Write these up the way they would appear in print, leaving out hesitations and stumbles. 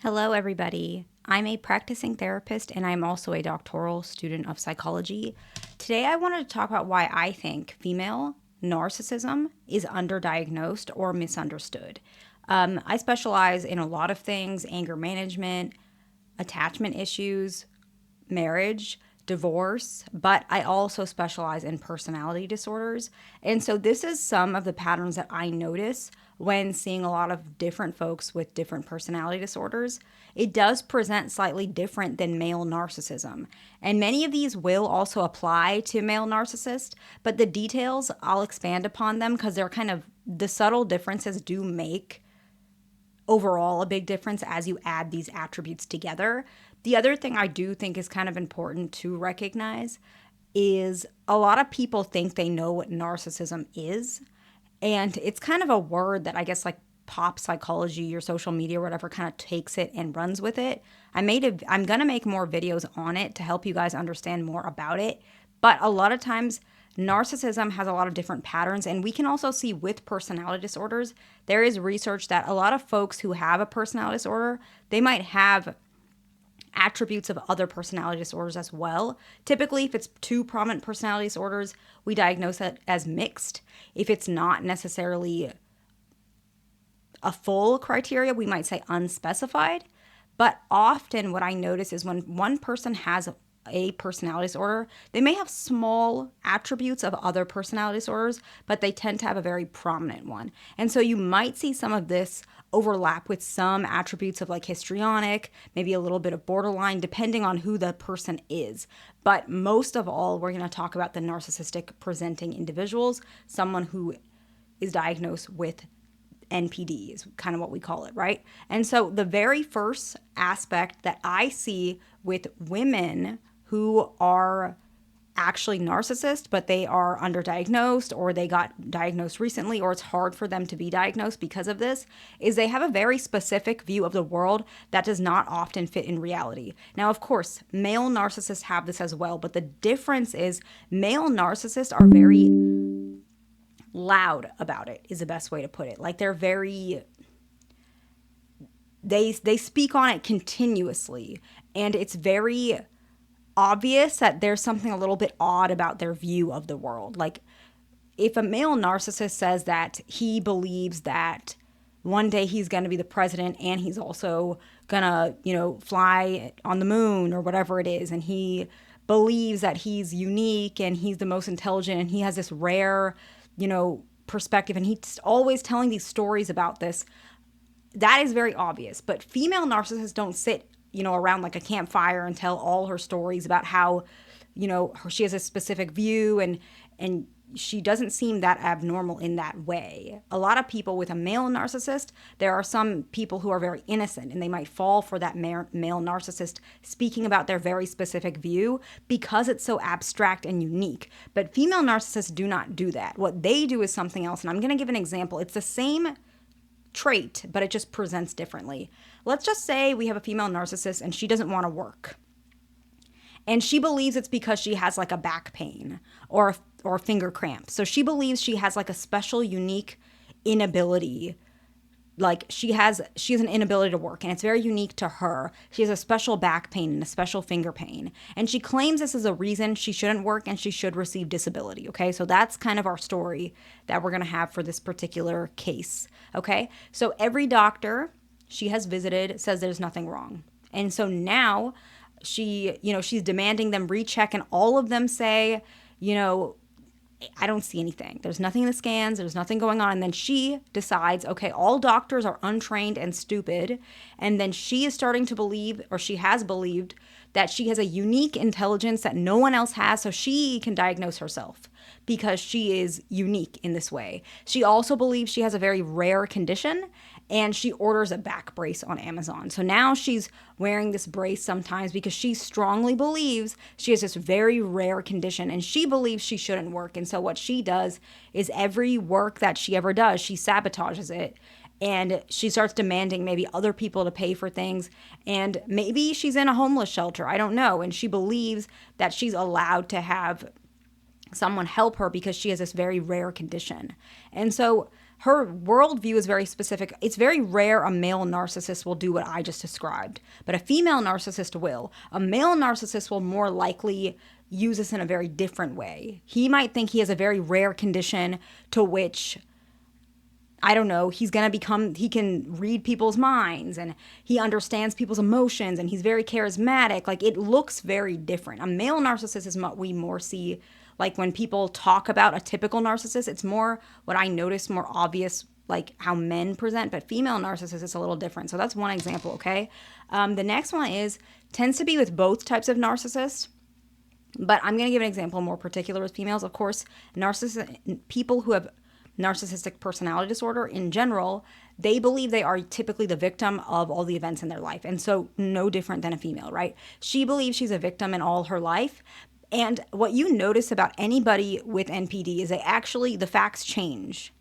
Hello, everybody. I'm a practicing therapist and I'm also a doctoral student of psychology. Today, I wanted to talk about why I think female narcissism is underdiagnosed or misunderstood. I specialize in a lot of things: anger management, attachment issues, marriage, divorce, but I also specialize in personality disorders. And so this is some of the patterns that I notice when seeing a lot of different folks with different personality disorders. It does present slightly different than male narcissism. And many of these will also apply to male narcissists, but the details, I'll expand upon them because they're kind of the subtle differences do make overall a big difference as you add these attributes together. The other thing I do think is kind of important to recognize is a lot of people think they know what narcissism is. And it's kind of a word that I guess like pop psychology or social media or whatever kind of takes it and runs with it. I'm going to make more videos on it to help you guys understand more about it. But a lot of times narcissism has a lot of different patterns, and we can also see with personality disorders, there is research that a lot of folks who have a personality disorder, they might have attributes of other personality disorders as well. Typically, if it's two prominent personality disorders, we diagnose it as mixed. If it's not necessarily a full criteria, we might say unspecified. But often what I notice is when one person has a personality disorder, they may have small attributes of other personality disorders, but they tend to have a very prominent one. And so you might see some of this overlap with some attributes of like histrionic, maybe a little bit of borderline, depending on who the person is. But most of all, we're going to talk about the narcissistic presenting individuals, someone who is diagnosed with NPD is kind of what we call it, right? And so the very first aspect that I see with women who are actually narcissists, but they are underdiagnosed or they got diagnosed recently or it's hard for them to be diagnosed because of this, is they have a very specific view of the world that does not often fit in reality. Now, of course, male narcissists have this as well, but the difference is male narcissists are very loud about it, is the best way to put it. Like they're very they speak on it continuously, and it's very obvious that there's something a little bit odd about their view of the world. Like if a male narcissist says that he believes that one day he's going to be the president and he's also going to, fly on the moon or whatever it is, and he believes that he's unique and he's the most intelligent and he has this rare perspective, and he's always telling these stories about this, that is very obvious. But female narcissists don't sit, around like a campfire and tell all her stories about how, she has a specific view, and she doesn't seem that abnormal in that way. A lot of people with a male narcissist, there are some people who are very innocent and they might fall for that male narcissist speaking about their very specific view because it's so abstract and unique. But female narcissists do not do that. What they do is something else. And I'm going to give an example. It's the same trait, but it just presents differently. Let's just say we have a female narcissist and she doesn't want to work. And she believes it's because she has like a back pain or finger cramp. So she believes she has like a special, unique inability. Like she has an inability to work, and it's very unique to her. She has a special back pain and a special finger pain. And she claims this is a reason she shouldn't work and she should receive disability. Okay, so that's kind of our story that we're going to have for this particular case. Okay, so every doctor she has visited says there's nothing wrong. And so now she's demanding them recheck, and all of them say, I don't see anything. There's nothing in the scans. There's nothing going on. And then she decides, okay, all doctors are untrained and stupid. And then she is starting to believe, or she has believed, that she has a unique intelligence that no one else has, so she can diagnose herself because she is unique in this way. She also believes she has a very rare condition, and she orders a back brace on Amazon. So now she's wearing this brace sometimes because she strongly believes she has this very rare condition, and she believes she shouldn't work. And so what she does is every work that she ever does, she sabotages it. And she starts demanding maybe other people to pay for things. And maybe she's in a homeless shelter. I don't know. And she believes that she's allowed to have someone help her because she has this very rare condition. And so her worldview is very specific. It's very rare a male narcissist will do what I just described, but a female narcissist will. A male narcissist will more likely use this in a very different way. He might think he has a very rare condition to which, I don't know, he can read people's minds and he understands people's emotions and he's very charismatic. Like, it looks very different. A male narcissist is what we more see. Like, when people talk about a typical narcissist, it's more what I notice, more obvious, like how men present, but female narcissists is a little different. So that's one example, okay? The next one tends to be with both types of narcissists, but I'm going to give an example more particular with females. Of course, people who have narcissistic personality disorder in general, they believe they are typically the victim of all the events in their life. And so no different than a female, right? She believes she's a victim in all her life. And what you notice about anybody with NPD is the facts change.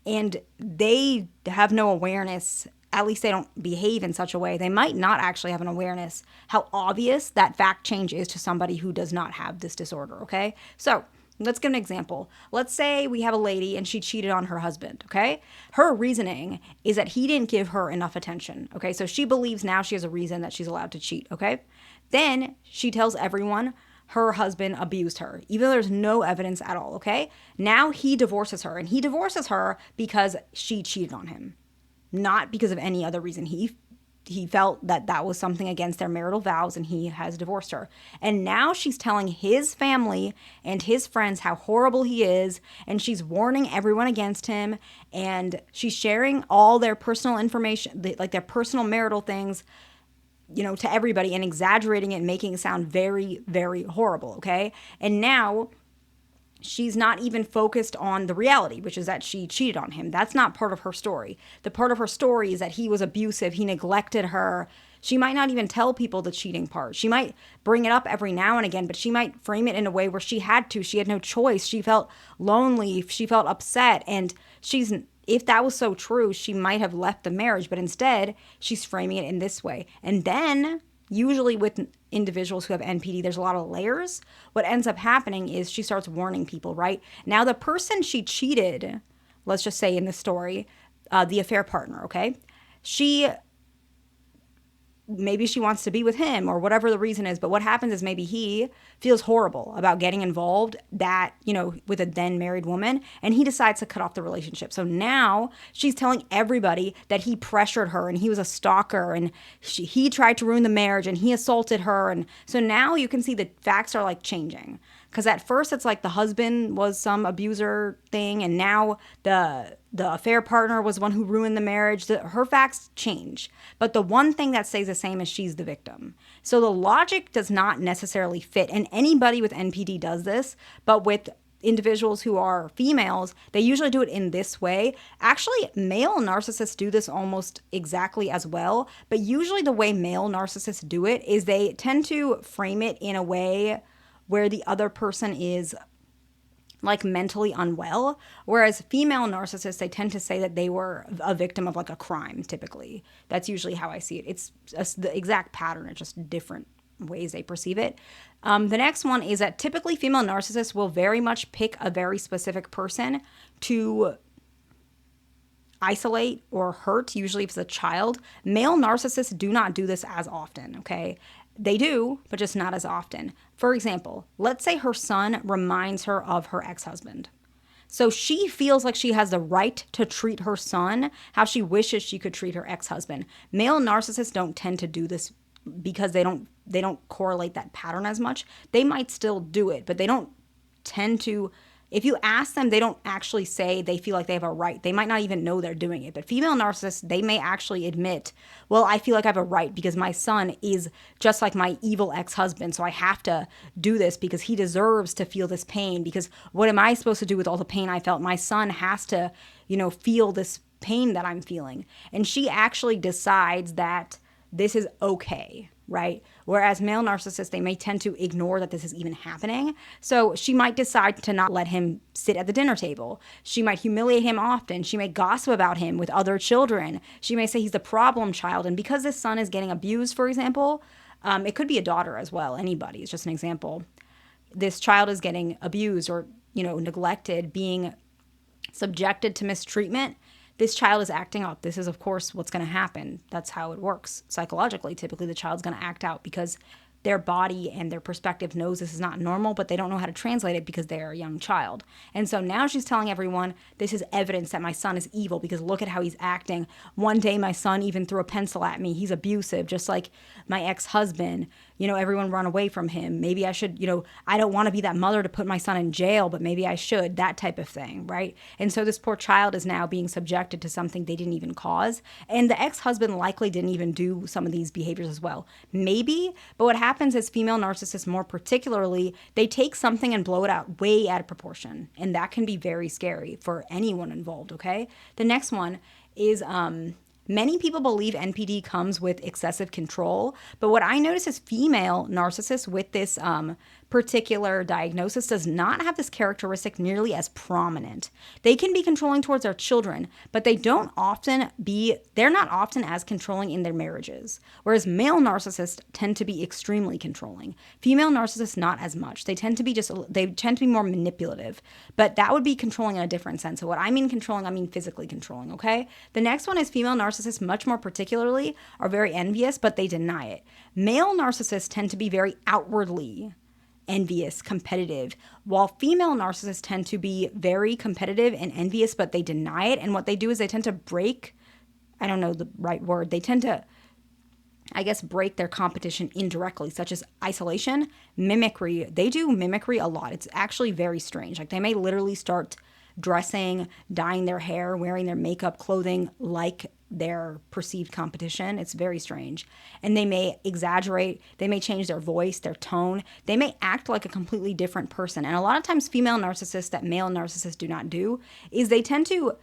And they have no awareness, at least they don't behave in such a way. They might not actually have an awareness how obvious that fact change is to somebody who does not have this disorder, okay? So let's give an example. Let's say we have a lady and she cheated on her husband, okay? Her reasoning is that he didn't give her enough attention, okay? So she believes now she has a reason that she's allowed to cheat, okay? Then she tells everyone her husband abused her, even though there's no evidence at all, okay? Now he divorces her, and he divorces her because she cheated on him, not because of any other reason. He felt that was something against their marital vows, and he has divorced her. And now she's telling his family and his friends how horrible he is, and she's warning everyone against him, and she's sharing all their personal information, like their personal marital things, to everybody, and exaggerating it and making it sound very, very horrible, okay? And now she's not even focused on the reality, which is that she cheated on him. That's not part of her story. The part of her story is that he was abusive, he neglected her. She might not even tell people the cheating part. She might bring it up every now and again, but she might frame it in a way where she had to. She had no choice. She felt lonely. She felt upset. And if that was so true, she might have left the marriage, but instead she's framing it in this way. And then usually with individuals who have NPD, there's a lot of layers. What ends up happening is she starts warning people, right? Now the person she cheated, let's just say in the story, the affair partner, okay? Maybe she wants to be with him or whatever the reason is. But what happens is maybe he feels horrible about getting involved with a then married woman, and he decides to cut off the relationship. So now she's telling everybody that he pressured her and he was a stalker and he tried to ruin the marriage and he assaulted her. And so now you can see the facts are like changing. Because at first it's like the husband was some abuser thing, and now the affair partner was one who ruined the marriage. Her facts change. But the one thing that stays the same is she's the victim. So the logic does not necessarily fit. And anybody with NPD does this, but with individuals who are females, they usually do it in this way. Actually, male narcissists do this almost exactly as well. But usually the way male narcissists do it is they tend to frame it in a way where the other person is like mentally unwell, whereas female narcissists, they tend to say that they were a victim of like a crime, typically. That's usually how I see it. It's the exact pattern, it's just different ways they perceive it. The next one is that typically female narcissists will very much pick a very specific person to isolate or hurt, usually if it's a child. Male narcissists do not do this as often, okay? They do, but just not as often. For example, let's say her son reminds her of her ex-husband. So she feels like she has the right to treat her son how she wishes she could treat her ex-husband. Male narcissists don't tend to do this because they don't correlate that pattern as much. They might still do it, but they don't tend to. If you ask them, they don't actually say they feel like they have a right. They might not even know they're doing it. But female narcissists, they may actually admit, well, I feel like I have a right because my son is just like my evil ex-husband. So I have to do this because he deserves to feel this pain. Because what am I supposed to do with all the pain I felt? My son has to, feel this pain that I'm feeling. And she actually decides that this is okay, right? Whereas male narcissists, they may tend to ignore that this is even happening. So she might decide to not let him sit at the dinner table. She might humiliate him often. She may gossip about him with other children. She may say he's the problem child. And because this son is getting abused, for example, it could be a daughter as well. Anybody, it's just an example. This child is getting abused or, neglected, being subjected to mistreatment, this child is acting out. This is, of course, what's going to happen. That's how it works psychologically. Typically, the child's going to act out because their body and their perspective knows this is not normal, but they don't know how to translate it because they are a young child. And so now she's telling everyone, this is evidence that my son is evil because look at how he's acting. One day my son even threw a pencil at me. He's abusive, just like my ex-husband. Everyone run away from him. Maybe I should, I don't want to be that mother to put my son in jail, but maybe I should, that type of thing, right? And so this poor child is now being subjected to something they didn't even cause. And the ex-husband likely didn't even do some of these behaviors as well. Maybe, but what happens is female narcissists, more particularly, they take something and blow it out way out of proportion. And that can be very scary for anyone involved, okay? The next one is many people believe NPD comes with excessive control, but what I notice is female narcissists with this particular diagnosis does not have this characteristic nearly as prominent. They can be controlling towards their children, but they're not often as controlling in their marriages. Whereas male narcissists tend to be extremely controlling. Female narcissists, not as much. They tend to be more manipulative, but that would be controlling in a different sense. So what I mean controlling, I mean physically controlling, okay? The next one is female narcissists, much more particularly, are very envious, but they deny it. Male narcissists tend to be very outwardly envious, competitive, while female narcissists tend to be very competitive and envious, but they deny it. And what they do is they tend to break, I don't know the right word, they tend to, I guess, break their competition indirectly, such as isolation, mimicry. They do mimicry a lot. It's actually very strange. Like they may literally start dressing, dyeing their hair, wearing their makeup, clothing like their perceived competition. It's very strange. And they may exaggerate, they may change their voice, their tone, they may act like a completely different person. And a lot of times female narcissists that male narcissists do not do is they tend to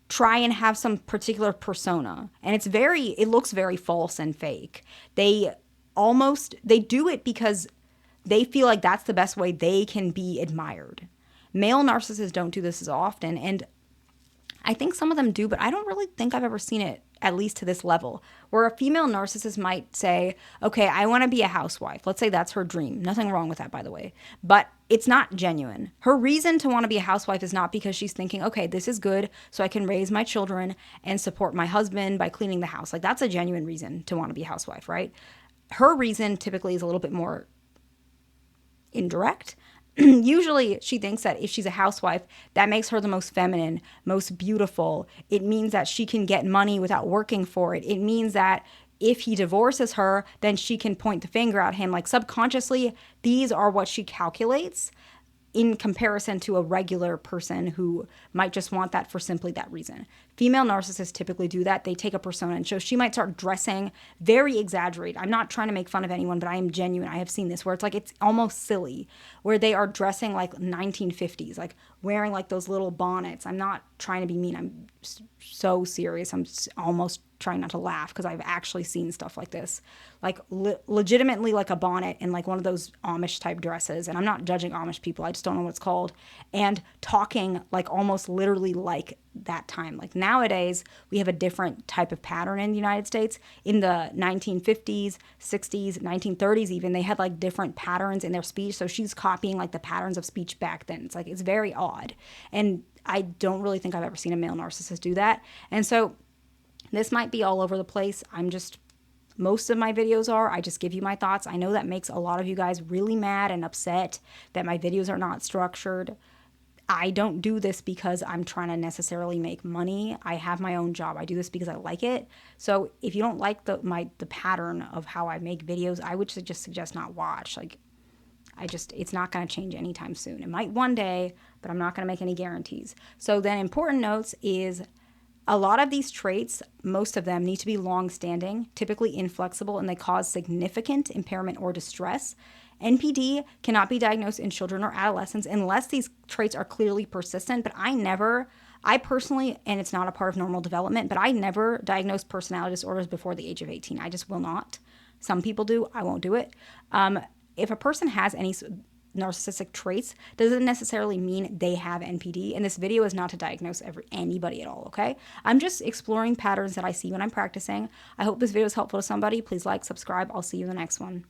try and have some particular persona. And it looks very false and fake. They do it because they feel like that's the best way they can be admired. Male narcissists don't do this as often, and I think some of them do, but I don't really think I've ever seen it, at least to this level, where a female narcissist might say, okay, I want to be a housewife. Let's say that's her dream. Nothing wrong with that, by the way. But it's not genuine. Her reason to want to be a housewife is not because she's thinking, okay, this is good so I can raise my children and support my husband by cleaning the house. Like that's a genuine reason to want to be a housewife, right? Her reason typically is a little bit more indirect. Usually she thinks that if she's a housewife, that makes her the most feminine, most beautiful. It means that she can get money without working for it. It means that if he divorces her, then she can point the finger at him. Like subconsciously, these are what she calculates in comparison to a regular person who might just want that for simply that reason. Female narcissists typically do that. They take a persona, and so she might start dressing very exaggerated. I'm not trying to make fun of anyone, but I am genuine. I have seen this where it's almost silly, where they are dressing like 1950s, like wearing like those little bonnets. I'm not trying to be mean. I'm so serious. I'm almost trying not to laugh because I've actually seen stuff like this, like legitimately like a bonnet and like one of those Amish type dresses. And I'm not judging Amish people. I just don't know what it's called. And talking like almost literally like that time. Like nowadays, we have a different type of pattern in the United States. In the 1950s, 60s, 1930s even, they had like different patterns in their speech. So she's copying like the patterns of speech back then. It's very odd. And I don't really think I've ever seen a male narcissist do that. And so this might be all over the place. Most of my videos I just give you my thoughts. I know that makes a lot of you guys really mad and upset that my videos are not structured. I don't do this because I'm trying to necessarily make money. I have my own job. I do this because I like it. So if you don't like the pattern of how I make videos, I would just suggest not watch. It's not going to change anytime soon. It might one day, but I'm not going to make any guarantees. So then important notes is a lot of these traits, most of them need to be long-standing, typically inflexible, and they cause significant impairment or distress. NPD cannot be diagnosed in children or adolescents unless these traits are clearly persistent, but I personally, and it's not a part of normal development, but I never diagnose personality disorders before the age of 18. I just will not. Some people do. I won't do it. If a person has any narcissistic traits, doesn't necessarily mean they have NPD. And this video is not to diagnose anybody at all, okay? I'm just exploring patterns that I see when I'm practicing. I hope this video is helpful to somebody. Please like, subscribe. I'll see you in the next one.